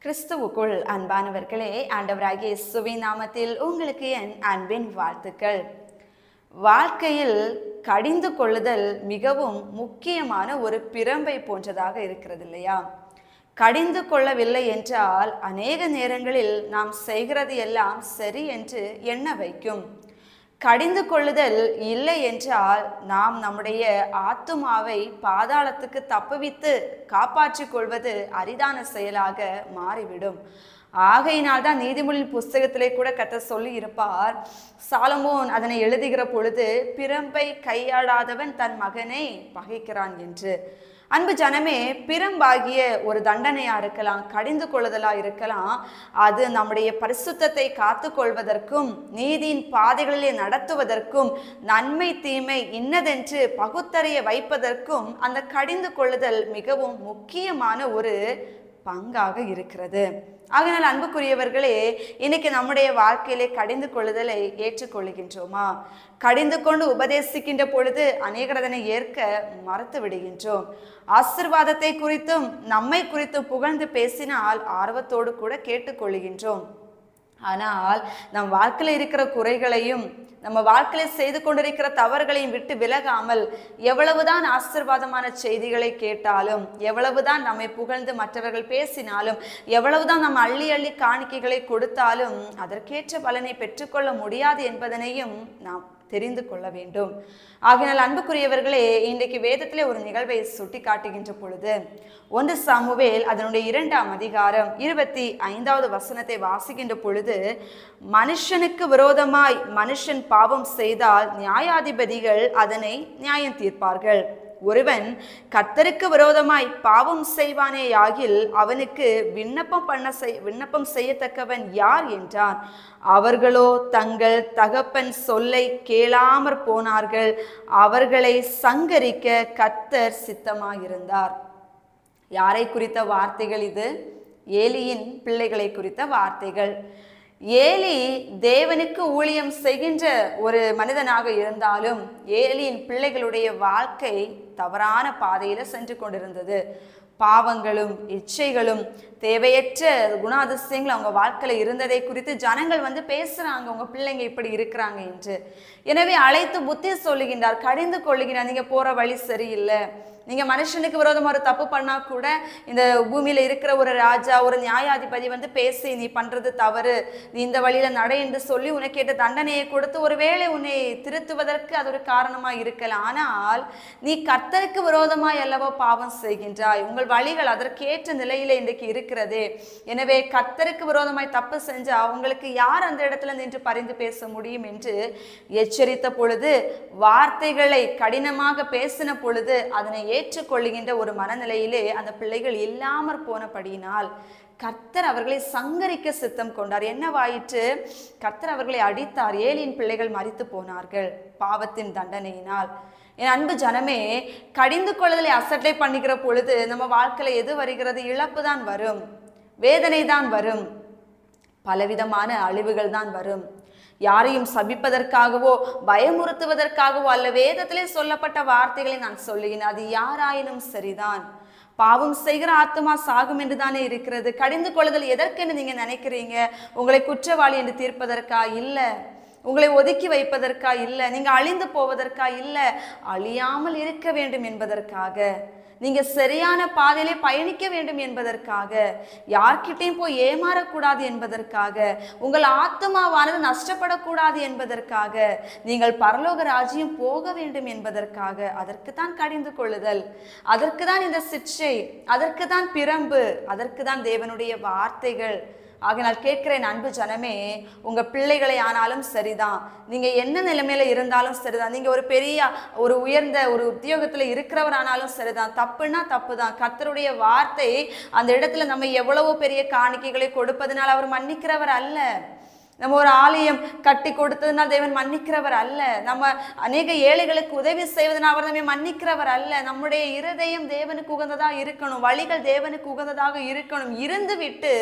கிறிஸ்துவுக்குள் அன்பானவர்களே, ஆண்டவராகிய இயேசுவின் நாமத்தில் உங்களுக்கு என் அன்பின் வாழ்த்துக்கள். வாழ்க்கையில் கடிந்து கொள்ளுதல் மிகவும் முக்கியமான ஒரு பிரம்பை போன்றதாக இருக்கிறது இல்லையா? கடிந்து கொள்ளவில்லை என்றால் அநேக நேரங்களில் நாம் செய்கிறது எல்லாம் சரி என்று எண்ண வைக்கும். கடிந்து கொள்ளுதல் இல்லை என்றால் நாம் நம்முடைய ஆத்துமாவை பாதாளத்துக்கு தப்புவித்து காப்பாற்றிக் கொள்வது அரிதான செயலாக மாறிவிடும். ஆகையினால் தான் நீதிமொழியின் புஸ்தகத்திலே கூட கர்த்தர் சொல்லி இருப்பார், சாலமோன் அதனை எழுதுகிற பொழுது, பிரம்பை கையாளாதவன் தன் மகனை பகைக்கிறான் என்று. அன்பு ஜனமே, பிரம்பாகிய ஒரு தண்டனையா இருக்கலாம், கடிந்து கொள்ளுதலா இருக்கலாம், அது நம்முடைய பரிசுத்தத்தை காத்து கொள்வதற்கும் நீதியின் பாதைகளிலே நடத்துவதற்கும் நன்மை தீமை இன்னதென்று பகுத்தறிய வைப்பதற்கும் அந்த கடிந்து கொள்ளுதல் மிகவும் முக்கியமான ஒரு பங்காக இருக்கிறது. ஆகையால் அன்புக்குரியவர்களே, இன்னைக்கு நம்முடைய வாழ்க்கையிலே கடிந்து கொள்ளுதலை ஏற்றுக்கொள்கின்றோமா? கடிந்து கொண்டு உபதேசிக்கின்ற பொழுது அநேகர் அதனை ஏற்க மறுத்து விடுகின்றோம். ஆசீர்வாதத்தை குறித்தும் நம்மை குறித்தும் புகழ்ந்து பேசினால் ஆர்வத்தோடு கூட கேட்டுக்கொள்கின்றோம். ஆனால் நம் வாழ்க்கையில் இருக்கிற குறைகளையும் நம்ம வாழ்க்கையில் செய்து கொண்டிருக்கிற தவறுகளையும் விட்டு விலகாமல் எவ்வளவுதான் ஆசீர்வாதமான செய்திகளை கேட்டாலும், எவ்வளவுதான் நம்மை புகழ்ந்து மற்றவர்கள் பேசினாலும், எவ்வளவுதான் நம்ம அள்ளி அள்ளி காணிக்கைகளை கொடுத்தாலும் அதற்கேற்ற பலனை பெற்றுக்கொள்ள முடியாது என்பதனையும் நாம் தெரிந்து கொள்ள வேண்டும். ஆகையால் அன்புக்குரியவர்களே, இன்றைக்கு வேதத்திலே ஒரு நிகழ்வை சுட்டி காட்டுகின்ற பொழுது 1 சாமுவேல் அதனுடைய 2ஆம் அதிகாரம் 25வது வசனத்தை வாசிக்கின்ற பொழுது, மனுஷனுக்கு விரோதமாய் மனுஷன் பாவம் செய்தால் நியாயாதிபதிகள் அதனை நியாயம் தீர்ப்பார்கள். ஒருவன் கர்த்தருக்கு விரோதமாய் பாவம் செய்வானேயாகில் அவனுக்கு விண்ணப்பம் செய்யத்தக்கவன் யார் என்றான். அவர்களோ தங்கள் தகப்பன் சொல்லை கேளாமற் போனார்கள். அவர்களை சங்கரிக்க கர்த்தர் சித்தமாயிருந்தார். யாரை குறித்த வார்த்தைகள் இது? ஏலியின் பிள்ளைகளை குறித்த வார்த்தைகள். ஏலி தேவனுக்கு ஊழியம் செய்கின்ற ஒரு மனிதனாக இருந்தாலும் ஏலியின் பிள்ளைகளுடைய வாழ்க்கை தவறான பாதையில சென்று கொண்டிருந்தது. பாவங்களும் இச்சைகளும் தேவையற்ற குணாதிசயங்கள் அவங்க வாழ்க்கையில இருந்ததை குறித்து ஜனங்கள் பேசுறாங்க, உங்க பிள்ளைங்க இப்படி இருக்கிறாங்க என்று. எனவே அழைத்து புத்தி சொல்லுகின்றார், கடிந்து கொள்ளுகின்றார், நீங்க போற வழி சரியில்லை. நீங்க மனுஷனுக்கு விரோதமா ஒரு தப்பு பண்ணா கூட இந்த பூமியில இருக்கிற ஒரு ராஜா, ஒரு நியாயாதிபதி பேசி நீ பண்றது தவறு, நீ இந்த வழியில நட என்று சொல்லி உனக்கு ஏற்ற தண்டனையை கொடுத்து ஒருவேளை உன்னை திருத்துவதற்கு அது ஒரு காரணமா இருக்கலாம். ஆனால் நீ கர்த்தருக்கு விரோதமாய் அல்லவோ பாவம் செய்கின்றாய். உங்கள் வழிகள் அதற்கேற்ற நிலையில இன்றைக்கு இருக்கிறது. எனவே கர்த்தருக்கு விரோதமாய் தப்பு செஞ்சா உங்களுக்கு யார் அந்த இடத்துல நின்று பரிந்து பேச முடியும் என்று எச்சரித்த பொழுது, வார்த்தைகளை கடினமாக பேசின பொழுது அதனை ஏற்றுக்கொள்ளுகின்ற ஒரு மனநிலையிலே அந்த பிள்ளைகள் இல்லாமற் போனபடியினால் கர்த்தர் அவர்களை சங்கரிக்க சித்தம் கொண்டார். என்னவாயிற்று? கர்த்தர் அவர்களை அடித்தார். ஏலியின் பிள்ளைகள் மரித்து போனார்கள் பாவத்தின் தண்டனையினால். என் அன்பு ஜனமே, கடிந்து கொள்ளுதலை அசட்டை பண்ணிக்கிற பொழுது நம்ம வாழ்க்கையில எது வருகிறது? இழப்பு தான் வரும், வேதனை தான் வரும், பலவிதமான அழிவுகள் தான் வரும். யாரையும் சபிப்பதற்காகவோ பயமுறுத்துவதற்காகவோ அல்ல. வேதத்திலே சொல்லப்பட்ட வார்த்தைகளை நான் சொல்லுகிறேன், அது யாராயினும் சரிதான். பாவம் செய்கிற ஆத்மா சாகும் என்று தானே இருக்கிறது. கடிந்து கொள்ளுதல் எதற்கென்று நீங்க நினைக்கிறீங்க? உங்களை குற்றவாளி என்று தீர்ப்பதற்கா? இல்ல. உங்களை ஒதுக்கி வைப்பதற்கா? இல்ல. நீங்க அழிந்து போவதற்கா? இல்ல. அழியாமல் இருக்க வேண்டும் என்பதற்காக, நீங்க சரியான பாதையிலே பயணிக்க வேண்டும் என்பதற்காக, யார்கிட்டையும் போய் ஏமாறக்கூடாது என்பதற்காக, உங்கள் ஆத்மாவானது நஷ்டப்படக்கூடாது என்பதற்காக, நீங்கள் பரலோக ராஜ்யம் போக வேண்டும் என்பதற்காக, அதற்கு தான் கடிந்து கொள்ளுதல், அதற்கு தான் இந்த சிக்ஷை, அதற்கு தான் பிரம்பு, அதற்கு தான் தேவனுடைய வார்த்தைகள். ஆகையால் கேட்கிறேன் அன்பு ஜனமே, உங்க பிள்ளைகளை ஆனாலும் சரிதான், நீங்க என்ன நிலைமையில இருந்தாலும் சரிதான், நீங்க ஒரு பெரிய ஒரு உயர்ந்த ஒரு உத்தியோகத்துல இருக்கிறவர் ஆனாலும் சரிதான், தப்புன்னா தப்பு தான். கர்த்தருடைய வார்த்தை அந்த இடத்துல நம்ம எவ்வளவோ பெரிய காணிக்கைகளை கொடுப்பதனால் அவர் மன்னிக்கிறவர் அல்ல. நம்ம ஒரு ஆலயம் கட்டி கொடுத்ததுனால் தேவன் மன்னிக்கிறவர் அல்ல. நம்ம அநேக ஏழைகளுக்கு உதவி செய்வதனால் அவர் நம்மை மன்னிக்கிறவர் அல்ல. நம்முடைய இருதயம் தேவனுக்கு உகந்ததாக இருக்கணும், வழிகள் தேவனுக்கு உகந்ததாக இருக்கணும். இருந்து விட்டு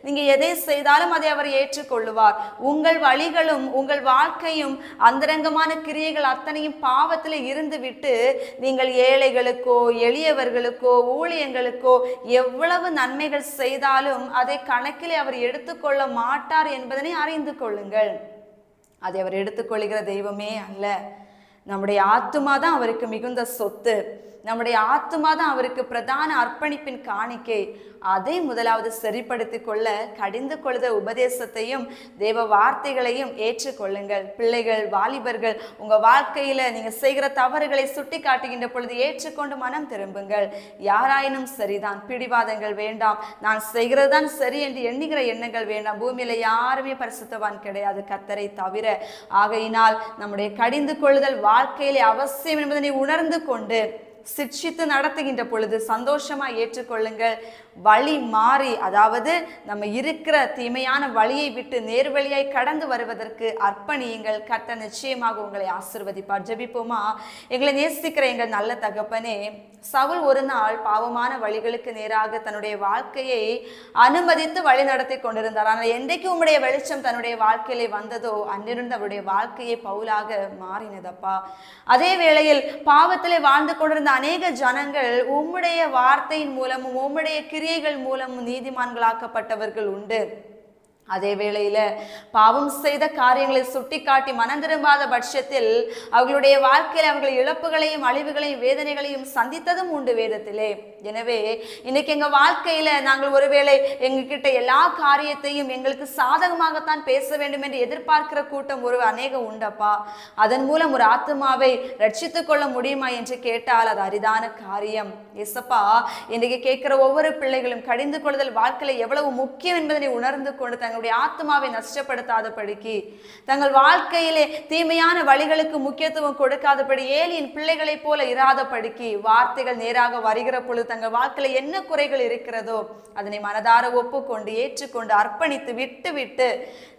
நீங்க எதை செய்தாலும் அதை அவர் ஏற்றுக்கொள்ளுவார். உங்கள் வழிகளும் உங்கள் வாழ்க்கையும் அந்தரங்கமான கிரியைகள் அத்தனையும் பாவத்தில் இருந்து விட்டு நீங்கள் ஏழைகளுக்கோ எளியவர்களுக்கோ ஊழியங்களுக்கோ எவ்வளவு நன்மைகள் செய்தாலும் அதை கணக்கிலே அவர் எடுத்துக்கொள்ள மாட்டார் என்பதனை அறிந்து கொள்ளுங்கள். அதை அவர் எடுத்துக்கொள்கிற தெய்வமே அல்ல. நம்முடைய ஆத்துமா தான் அவருக்கு மிகுந்த சொத்து. நம்முடைய ஆத்துமா தான் அவருக்கு பிரதான அர்ப்பணிப்பின் காணிக்கை. அதை முதலாவது சரிப்படுத்திக் கொள்ள கடிந்து கொள்ளுத உபதேசத்தையும் தேவ வார்த்தைகளையும் ஏற்றுக்கொள்ளுங்கள். பிள்ளைகள், வாலிபர்கள், உங்க வாழ்க்கையில நீங்க செய்கிற தவறுகளை சுட்டி காட்டுகின்ற பொழுது ஏற்றுக்கொண்டு மனம் திரும்புங்கள். யாராயினும் சரிதான், பிடிவாதங்கள் வேண்டாம். நான் செய்கிறது தான் சரி என்று எண்ணுகிற எண்ணங்கள் வேண்டாம். பூமியில யாருமே பரிசுத்தவான் கிடையாது கர்த்தரை தவிர. ஆகையினால் நம்முடைய கடிந்து கொள்ளுதல் வாழ்க்கையிலே அவசியம் என்பதை உணர்ந்து கொண்டு சிட்சித்து நடத்துகின்ற பொழுது சந்தோஷமா ஏற்றுக்கொள்ளுங்கள். வழி மாறி, அதாவது நம்ம இருக்கிற தீமையான வழியை விட்டு நேர்வழியாய் கடந்து வருவதற்கு அர்ப்பணியுங்கள். கர்த்தர் நிச்சயமாக உங்களை ஆசீர்வதிப்பார். ஜெபிப்போமா? எங்களை நேசிக்கிற எங்கள் நல்ல தகப்பனே, சவுல் ஒரு நாள் பாவமான வழிகளுக்கு நேராக தன்னுடைய வாழ்க்கையை அனுமதித்து வழி நடத்தி கொண்டிருந்தார். ஆனால் என்றைக்கு உம்முடைய வெளிச்சம் தன்னுடைய வாழ்க்கையிலே வந்ததோ அன்றிருந்து அவருடைய வாழ்க்கையை பவுலாக மாறினதப்பா. அதே வேளையில் பாவத்திலே வாழ்ந்து கொண்டிருந்த அநேக ஜனங்கள் உம்முடைய வார்த்தையின் மூலமும் உம்முடைய கிரியைகள் மூலமும் நீதிமான்களாக்கப்பட்டவர்கள் உண்டு. அதே வேளையில பாவம் செய்த காரியங்களை சுட்டி காட்டி மனம் திரும்பாத பட்சத்தில் அவர்களுடைய வாழ்க்கையில் அவர்கள் இழப்புகளையும் அழிவுகளையும் வேதனைகளையும் சந்தித்ததும் உண்டு வேதத்திலே. எனவே இன்னைக்கு எங்க வாழ்க்கையில நாங்கள் ஒருவேளை எங்ககிட்ட எல்லா காரியத்தையும் எங்களுக்கு சாதகமாகத்தான் பேச வேண்டும் என்று எதிர்பார்க்கிற கூட்டம் ஒரு அநேகம் உண்டப்பா. அதன் மூலம் ஒரு ஆத்துமாவை ரட்சித்துக் கொள்ள முடியுமா என்று கேட்டால் அது அரிதான காரியம். ஏசப்பா, இன்றைக்கு கேட்கிற ஒவ்வொரு பிள்ளைகளும் கடிந்து கொள்ளுதல் வாழ்க்கையில எவ்வளவு முக்கியம் என்பதனை உணர்ந்து கொண்டு தங்களுடைய ஆத்துமாவை நஷ்டப்படுத்தாதபடிக்கு, தங்கள் வாழ்க்கையிலே தீமையான வழிகளுக்கு முக்கியத்துவம் கொடுக்காதபடி, ஏலியின் பிள்ளைகளை போல இராதபடிக்கு, வார்த்தைகள் நேராக வருகிற பொழுது தங்கள் வாழ்க்கையில என்ன குறைகள் இருக்கிறதோ அதனை மனதார ஒப்புக்கொண்டு ஏற்றுக்கொண்டு அர்ப்பணித்து விட்டு விட்டு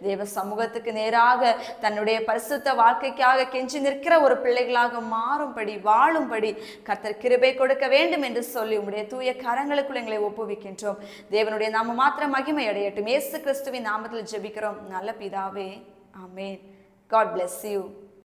தேவ சமூகத்துக்கு நேராக தன்னுடைய பரிசுத்த வாழ்க்கைக்காக கெஞ்சி நிற்கிற ஒரு பிள்ளைகளாக மாறும்படி வாழும்படி கர்த்தர் கிருபை கொடுக்க வேண்டும் என்று சொல்லி உம்முடைய தூய கரங்களுக்குள் எங்களை ஒப்புவிக்கின்றோம். தேவனுடைய நாம மாத்திரம் மகிமை அடையட்டும். இயேசு கிறிஸ்துவின் நாமத்தில் ஜெபிக்கிறோம் நல்ல பிதாவே, ஆமென். God bless you.